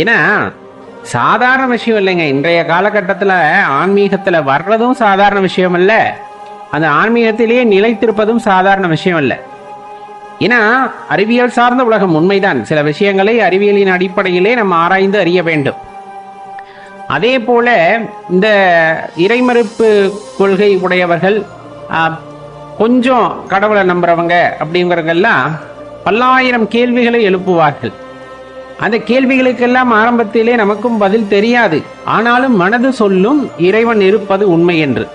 ஏன்னா சாதாரண விஷயம் இல்லைங்க. இன்றைய காலகட்டத்தில் ஆன்மீகத்தில் வர்றதும் சாதாரண விஷயம் இல்லை, அந்த ஆன்மீகத்திலேயே நிலைத்திருப்பதும் சாதாரண விஷயம் இல்லை. ஏன்னா அறிவியல் சார்ந்த உலகம் உண்மைதான், சில விஷயங்களை அறிவியலின் அடிப்படையிலே நம்ம ஆராய்ந்து அறிய வேண்டும். அதே போல இந்த இறைமறுப்பு கொள்கை உடையவர்கள், கொஞ்சம் கடவுளை நம்புறவங்க அப்படிங்கிறவங்கெல்லாம் பல்லாயிரம் கேள்விகளை எழுப்புவார்கள். அந்த கேள்விகளுக்கெல்லாம் ஆரம்பத்திலே நமக்கும் பதில் தெரியாது, ஆனாலும் மனது சொல்லும் இறைவன் இருப்பது உண்மை என்று.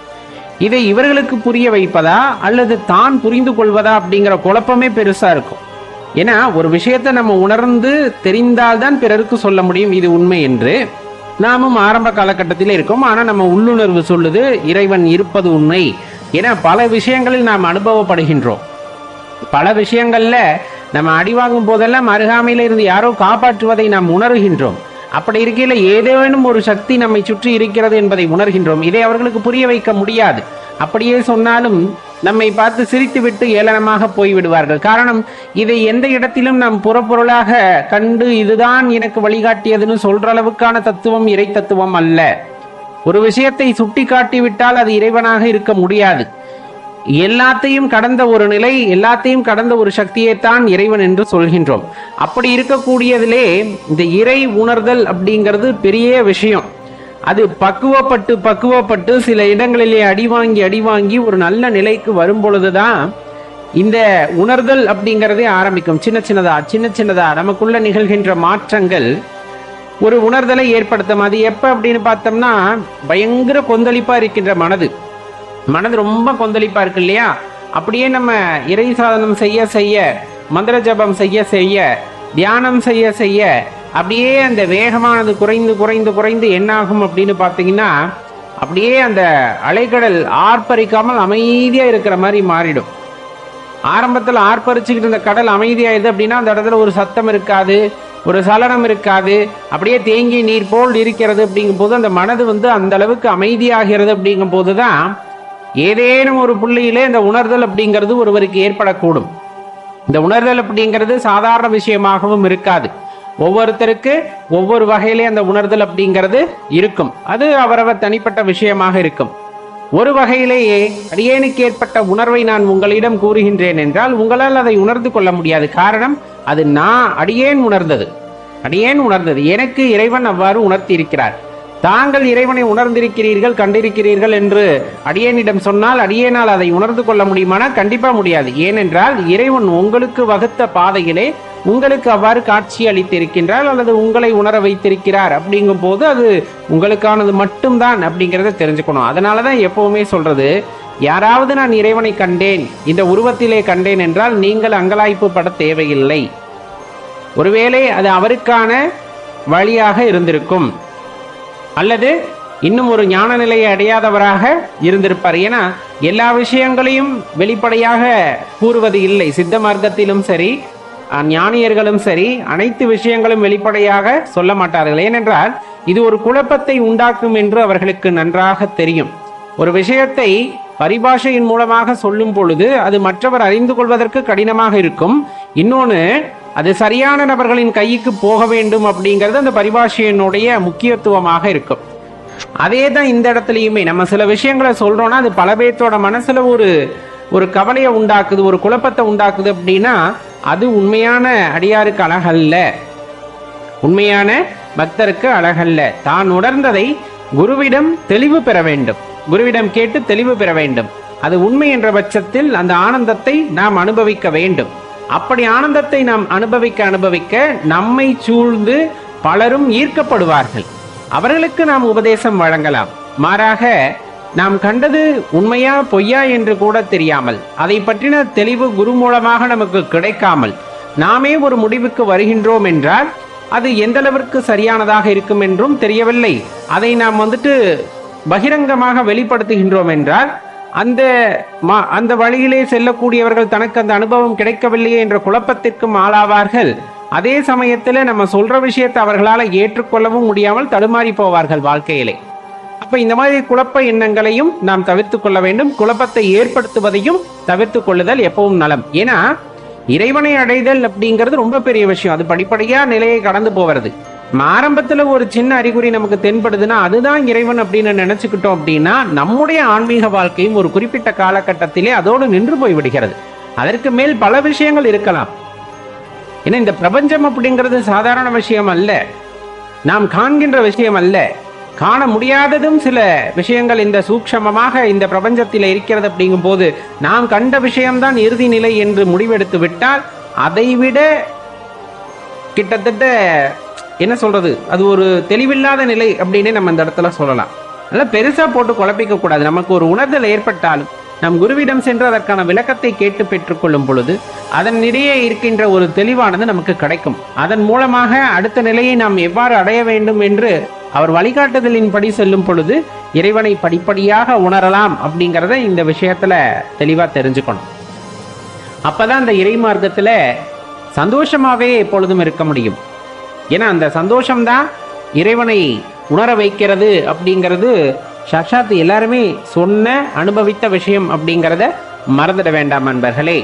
இதை இவர்களுக்கு புரிய வைப்பதா அல்லது தான் புரிந்து கொள்வதா அப்படிங்கிற குழப்பமே பெருசா இருக்கும். ஏன்னா ஒரு விஷயத்தை நம்ம உணர்ந்து தெரிந்தால்தான் பிறருக்கு சொல்ல முடியும் இது உண்மை என்று. நாமும் ஆரம்ப காலகட்டத்தில் இருக்கோம், ஆனா நம்ம உள்ளுணர்வு சொல்லுது இறைவன் இருப்பது உண்மை. ஏன்னா பல விஷயங்களில் நாம் அனுபவப்படுகின்றோம். பல விஷயங்கள்ல நம்ம அடிவாங்கும் போதெல்லாம் அருகாமையில இருந்து யாரோ காப்பாற்றுவதை நாம் உணர்கின்றோம். அப்படி இருக்கையில ஏதேனும் ஒரு சக்தி நம்மை சுற்றி இருக்கிறது என்பதை உணர்கின்றோம். இதை அவர்களுக்கு புரிய வைக்க முடியாது. அப்படியே சொன்னாலும் நம்மை பார்த்து சிரித்துவிட்டு ஏளனமாக போய்விடுவார்கள். காரணம், இதை எந்த இடத்திலும் நாம் புறப்பொருளாக கண்டு இதுதான் எனக்கு வழிகாட்டியதுன்னு சொல்ற அளவுக்கான தத்துவம் இறை தத்துவம் அல்ல. ஒரு விஷயத்தை சுட்டி காட்டிவிட்டால் அது இறைவனாக இருக்க முடியாது. எல்லாத்தையும் கடந்த ஒரு நிலை, எல்லாத்தையும் கடந்த ஒரு சக்தியைத்தான் இறைவன் என்று சொல்கின்றோம். அப்படி இருக்கக்கூடியதிலே இந்த இறை உணர்தல் அப்படிங்கிறது பெரிய விஷயம். அது பக்குவப்பட்டு சில இடங்களிலே அடிவாங்கி ஒரு நல்ல நிலைக்கு வரும் பொழுதுதான் இந்த உணர்தல் அப்படிங்கிறதே ஆரம்பிக்கும். சின்ன சின்னதா நமக்குள்ள நிகழ்கின்ற மாற்றங்கள் ஒரு உணர்தலை ஏற்படுத்தும். அது எப்ப அப்படின்னு பார்த்தோம்னா, பயங்கர கொந்தளிப்பா இருக்கின்ற மனது ரொம்ப கொந்தளிப்பா இருக்கு இல்லையா, அப்படியே நம்ம இறை சாதனம் செய்ய மந்திர ஜபம் செய்ய தியானம் செய்ய அப்படியே அந்த வேகமானது குறைந்து என்னாகும் அப்படின்னு பார்த்தீங்கன்னா, அப்படியே அந்த அலைக்கடல் ஆர்ப்பரிக்காமல் அமைதியா இருக்கிற மாதிரி மாறிடும். ஆரம்பத்தில் ஆர்ப்பரிச்சுக்கிட்டு இருந்த கடல் அமைதியாயுது அப்படின்னா அந்த இடத்துல ஒரு சத்தம் இருக்காது, ஒரு சலனம் இருக்காது, அப்படியே தேங்கிய நீர் போல் இருக்கிறது. அப்படிங்கும் போது அந்த மனது அந்த அளவுக்கு அமைதியாகிறது. அப்படிங்கும் போதுதான் ஏதேனும் ஒரு புள்ளியிலே இந்த உணர்தல் அப்படிங்கிறது ஒருவருக்கு ஏற்படக்கூடும். இந்த உணர்தல் அப்படிங்கிறது சாதாரண விஷயமாகவும் இருக்காது. ஒவ்வொருத்தருக்கு ஒவ்வொரு வகையிலே அந்த உணர்தல் அப்படிங்கிறது இருக்கும். அது அவரவர் தனிப்பட்ட விஷயமாக இருக்கும். ஒரு வகையிலேயே அடியேனுக்கு ஏற்பட்ட உணர்வை நான் உங்களிடம் கூறுகின்றேன் என்றால் உங்களால் அதை உணர்ந்து கொள்ள முடியாது. காரணம், அது நான் அடியேன் உணர்ந்தது. எனக்கு இறைவன் அவ்வாறு உணர்த்தி இருக்கிறார். தாங்கள் இறைவனை உணர்ந்திருக்கிறீர்கள், கண்டிருக்கிறீர்கள் என்று அடியேனிடம் சொன்னால் அடியேனால் அதை உணர்ந்து கொள்ள முடியுமானா கண்டிப்பா முடியாது. ஏனென்றால் இறைவன் உங்களுக்கு வகுத்த பாதையிலே உங்களுக்கு அவ்வாறு காட்சி அளித்திருக்கின்றார் அல்லது உங்களை உணர வைத்திருக்கிறார். அப்படிங்கும் போது அது உங்களுக்கானது மட்டும்தான் அப்படிங்கிறத தெரிஞ்சுக்கணும். அதனாலதான் எப்பவுமே சொல்றது, யாராவது நான் இறைவனை கண்டேன், இந்த உருவத்திலே கண்டேன் என்றால் நீங்கள் அங்கலாய்ப்பு பட தேவையில்லை. ஒருவேளை அது அவருக்கான வழியாக இருந்திருக்கும், அல்லது இன்னும் ஒரு ஞான நிலையை அடையாதவராக இருந்திருப்பார். ஏன்னா எல்லா விஷயங்களையும் வெளிப்படையாக கூறுவது இல்லை. சித்த மார்க்கத்திலும் சரி, ஞானியர்களும் சரி, அனைத்து விஷயங்களும் வெளிப்படையாக சொல்ல மாட்டார்கள். ஏனென்றால் இது ஒரு குழப்பத்தை உண்டாக்கும் என்று அவர்களுக்கு நன்றாக தெரியும். ஒரு விஷயத்தை பரிபாஷையின் மூலமாக சொல்லும் பொழுது அது மற்றவர் அறிந்து கொள்வதற்கு கடினமாக இருக்கும். இன்னொன்று, அது சரியான நபர்களின் கைக்கு போக வேண்டும் அப்படிங்கிறது அந்த பரிபாஷையினுடைய முக்கியத்துவமாக இருக்கும். அதே தான் இந்த இடத்துலையுமே நம்ம சில விஷயங்களை சொல்றோம்னா அது பல பேர்த்தோட மனசுல ஒரு கவலையை உண்டாக்குது, ஒரு குழப்பத்தை உண்டாக்குது. அப்படின்னா அது உண்மையான அடியாருக்கு அழகல்ல, உண்மையான பக்தருக்கு அழகல்ல. தான் உணர்ந்ததை குருவிடம் தெளிவு பெற வேண்டும், குருவிடம் கேட்டு தெளிவு பெற வேண்டும். அது உண்மை என்ற பட்சத்தில் அந்த ஆனந்தத்தை நாம் அனுபவிக்க வேண்டும். அப்படி ஆனந்தத்தை நாம் அனுபவிக்க நம்மை சூழ்ந்து பலரும் ஈர்க்கப்படுவார்கள். அவர்களுக்கு நாம் உபதேசம் வழங்கலாம். மாறாக நாம் கண்டது உண்மையா பொய்யா என்று கூட தெரியாமல், அதை பற்றின தெளிவு குரு மூலமாக நமக்கு கிடைக்காமல் நாமே ஒரு முடிவுக்கு வருகின்றோம் என்றால் அது எந்த அளவிற்கு சரியானதாக இருக்கும் என்றும் தெரியவில்லை. அதை நாம் பகிரங்கமாக வெளிப்படுத்துகின்றோம் என்றால் அந்த வழியிலே செல்லக்கூடியவர்கள் தனக்கு அந்த அனுபவம் கிடைக்கவில்லையே என்ற குழப்பத்திற்கும் ஆளாவார்கள். அதே சமயத்தில் நம்ம சொல்ற விஷயத்தை அவர்களால் ஏற்றுக்கொள்ளவும் முடியாமல் தடுமாறி போவார்கள் வாழ்க்கையிலே. அப்ப இந்த மாதிரி குழப்ப எண்ணங்களையும் நாம் தவிர்த்து கொள்ள வேண்டும். குழப்பத்தை ஏற்படுத்துவதையும் தவிர்த்து கொள்ளுதல் எப்பவும் நலம். ஏன்னா இறைவனை அடைதல் அப்படிங்கிறது ரொம்ப பெரிய விஷயம். அது படிப்படியா நிலையை கடந்து போவது. ஆரம்பத்துல ஒரு சின்ன அறிகுறி நமக்கு தென்படுதுன்னா அதுதான் இறைவன் அப்படின்னு நினைச்சுக்கிட்டோம் அப்படின்னா நம்முடைய ஆன்மீக வாழ்க்கையும் ஒரு குறிப்பிட்ட காலகட்டத்திலே அதோடு நின்று போய் விடுகிறது. அதற்கு மேல் பல விஷயங்கள் இருக்கலாம். ஏன்னா இந்த பிரபஞ்சம் அப்படிங்கிறது சாதாரண விஷயம் அல்ல, நாம் காண்கின்ற விஷயம் அல்ல. காண முடியாததும் சில விஷயங்கள் இந்த சூக்ஷமமாக இந்த பிரபஞ்சத்தில் இருக்கிறது. அப்படிங்கும் போது நாம் கண்ட விஷயம்தான் இறுதி நிலை என்று முடிவெடுத்து விட்டால் அதைவிட கிட்டத்தட்ட என்ன சொல்றது, அது ஒரு தெளிவில்லாத நிலை அப்படின்னு நம்ம இந்த இடத்துல சொல்லலாம். அதனால பெருசா போட்டு குழப்பிக்க கூடாது. நமக்கு ஒரு உணர்தல் ஏற்பட்டாலும் நம் குருவிடம் சென்று அதற்கான விளக்கத்தை கேட்டு பெற்றுக்கொள்ளும் பொழுது அதனிடையே இருக்கின்ற ஒரு தெளிவானது நமக்கு கிடைக்கும். அதன் மூலமாக அடுத்த நிலையை நாம் எவ்வாறு அடைய வேண்டும் என்று அவர் வழிகாட்டுதலின்படி செல்லும் பொழுது இறைவனை படிப்படியாக உணரலாம் அப்படிங்கிறத இந்த விஷயத்துல தெளிவா தெரிஞ்சுக்கணும். அப்பதான் அந்த இறை மார்க்கத்துல சந்தோஷமாவே எப்பொழுதும் இருக்க முடியும். ஏன்னா அந்த சந்தோஷம்தான் இறைவனை உணர வைக்கிறது அப்படிங்கிறது சாட்சாத் எல்லாருமே சொன்ன அனுபவித்த விஷயம் அப்படிங்கிறத மறந்துட வேண்டாம் நண்பர்களே.